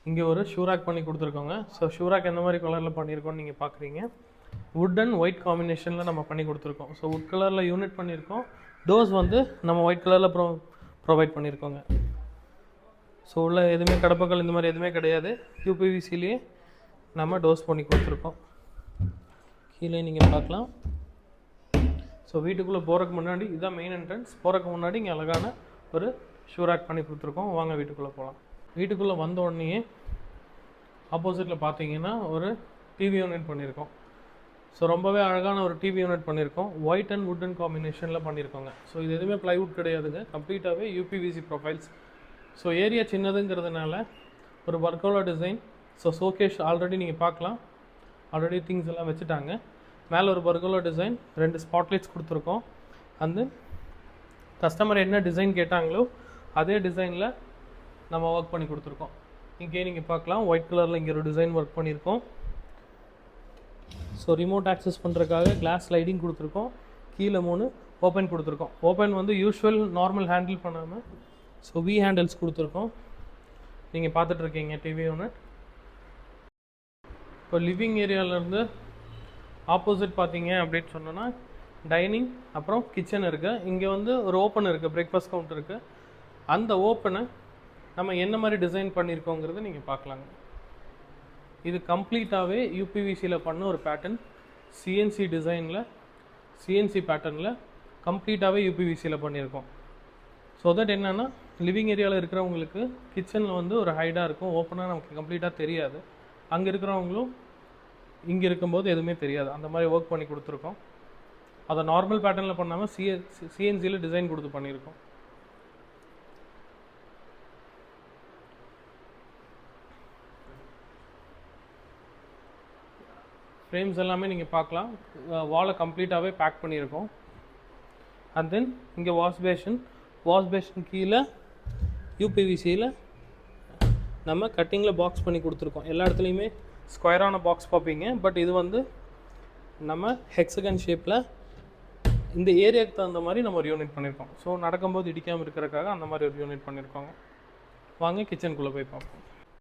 இங்கே ஒரு ஷூராக் பண்ணி கொடுத்துருக்கோங்க. ஸோ ஷூராக் எந்த மாதிரி கலரில் பண்ணியிருக்கோம்னு நீங்கள் பார்க்குறீங்க. வுட் அண்ட் ஒயிட் காம்பினேஷனில் நம்ம பண்ணி கொடுத்துருக்கோம். ஸோ வுட் கலரில் யூனிட் பண்ணியிருக்கோம். டோர்ஸ் வந்து நம்ம ஒயிட் கலரில் ப்ரொவைட் பண்ணியிருக்கோங்க. ஸோ உள்ள எதுவுமே கடப்பக்கல் இந்த மாதிரி எதுவுமே கிடையாது. யூபிவிசிலேயே நம்ம டோர்ஸ் பண்ணி கொடுத்துருக்கோம். கீழே நீங்கள் பார்க்கலாம். ஸோ வீட்டுக்குள்ளே போகிறதுக்கு முன்னாடி இதுதான் மெயின் என்ட்ரன்ஸ். போகிறதுக்கு முன்னாடி இங்கே அழகான ஒரு ஷூராக் பண்ணி கொடுத்துருக்கோம். வாங்க வீட்டுக்குள்ளே போகலாம். வீட்டுக்குள்ளே வந்த உடனேயே ஆப்போசிட்டில் பார்த்தீங்கன்னா ஒரு டிவி யூனிட் பண்ணியிருக்கோம். ஸோ ரொம்பவே அழகான ஒரு டிவி யூனிட் பண்ணியிருக்கோம். ஒயிட் அண்ட் வுட் அண்ட் காம்பினேஷனில் பண்ணியிருக்கோங்க. ஸோ இது எதுவுமே ப்ளைவுட் கிடையாதுங்க, கம்ப்ளீட்டாகவே யூபிவிசி ப்ரொஃபைல்ஸ். ஸோ ஏரியா சின்னதுங்கிறதுனால ஒரு pergola design. So showcase already நீங்கள் பார்க்கலாம், ஆல்ரெடி திங்ஸ் எல்லாம் வச்சுட்டாங்க. மேலே ஒரு பர்கோலா டிசைன், 2 ஸ்பாட்லைட்ஸ் கொடுத்துருக்கோம். அந்த கஸ்டமர் என்ன டிசைன் கேட்டாங்களோ அதே டிசைனில் நம்ம ஒர்க் பண்ணி கொடுத்துருக்கோம். இங்கே நீங்கள் பார்க்கலாம், ஒயிட் கலரில் இங்கே ஒரு டிசைன் ஒர்க் பண்ணியிருக்கோம். ஸோ ரிமோட் ஆக்சஸ் பண்ணுறதுக்காக கிளாஸ் ஸ்லைடிங் கொடுத்துருக்கோம். கீழே 3 ஓப்பன் கொடுத்துருக்கோம். ஓப்பன் வந்து யூஸ்வல் நார்மல் ஹேண்டில் பண்ணாமல் ஸோ வி ஹேண்டில்ஸ் கொடுத்துருக்கோம். நீங்கள் பார்த்துட்ருக்கீங்க டிவி யூனிட். இப்போ லிவிங் ஏரியாவிலேருந்து ஆப்போசிட் பார்த்தீங்க அப்படின்னு சொன்னோன்னா டைனிங் அப்புறம் கிச்சன் இருக்குது. இங்கே வந்து ஒரு ஓப்பன் இருக்குது, பிரேக்ஃபாஸ்ட் கவுண்டர் இருக்குது. அந்த ஓப்பனை நம்ம என்ன மாதிரி டிசைன் பண்ணியிருக்கோங்கிறத நீங்கள் பார்க்கலாங்க. இது கம்ப்ளீட்டாகவே யூபிவிசியில் பண்ண ஒரு பேட்டர்ன். சிஎன்சி டிசைனில், சிஎன்சி பேட்டர்னில் கம்ப்ளீட்டாகவே யூபிவிசியில் பண்ணியிருக்கோம். ஸோ தட் என்னென்னா லிவிங் ஏரியாவில் இருக்கிறவங்களுக்கு கிச்சனில் வந்து ஒரு ஹைடாக இருக்கும், ஓப்பனாக நமக்கு கம்ப்ளீட்டாக தெரியாது. அங்கே இருக்கிறவங்களும் இங்கே இருக்கும்போது எதுவுமே தெரியாது. அந்த மாதிரி ஒர்க் பண்ணி கொடுத்துருக்கோம். அதை நார்மல் பேட்டர்னில் பண்ணாமல் சிஎன்சியில் டிசைன் கொடுத்து பண்ணியிருக்கோம். ஃப்ரேம்ஸ் எல்லாமே நீங்கள் பார்க்கலாம். வாலை கம்ப்ளீட்டாகவே பேக் பண்ணியிருக்கோம். அண்ட் தென் இங்கே வாஷ் பேஷன் கீழே யூபிவிசியில் நம்ம கட்டிங்கில் பாக்ஸ் பண்ணி கொடுத்துருக்கோம். எல்லா இடத்துலையுமே ஸ்கொயரான பாக்ஸ் பார்ப்பீங்க, பட் இது வந்து நம்ம ஹெக்ஸகன் ஷேப்பில் இந்த ஏரியாவுக்கு தகுந்த மாதிரி நம்ம ஒரு யூனிட் பண்ணியிருக்கோம். ஸோ நடக்கும்போது இடிக்காமல் இருக்கிறதுக்காக அந்த மாதிரி ஒரு யூனிட் பண்ணியிருக்கோங்க. வாங்க கிச்சனுக்குள்ளே போய் பார்ப்போம்.